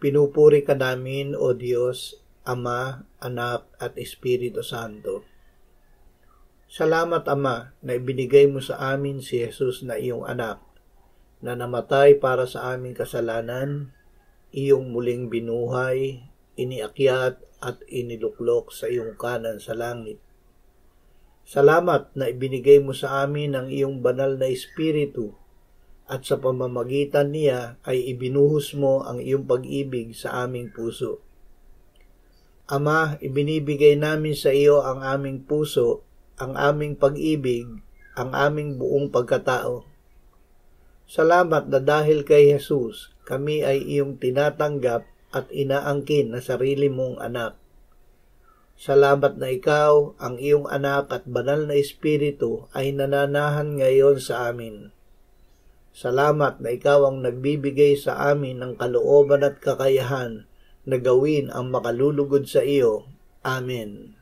Pinupuri ka namin, O Diyos, Ama, Anak, at Espiritu Santo. Salamat, Ama, na ibinigay mo sa amin si Jesus na iyong anak, na namatay para sa aming kasalanan, iyong muling binuhay, iniakyat at iniluklok sa iyong kanan sa langit. Salamat na ibinigay mo sa amin ang iyong banal na Espiritu at sa pamamagitan niya ay ibinuhos mo ang iyong pag-ibig sa aming puso. Ama, ibinibigay namin sa iyo ang aming puso, ang aming pag-ibig, ang aming buong pagkatao. Salamat na dahil kay Jesus, kami ay iyong tinatanggap at inaangkin na sarili mong anak. Salamat na ikaw, ang iyong anak at banal na Espiritu ay nananahan ngayon sa amin. Salamat na ikaw ang nagbibigay sa amin ng kalooban at kakayahan na gawin ang makalulugod sa iyo. Amen.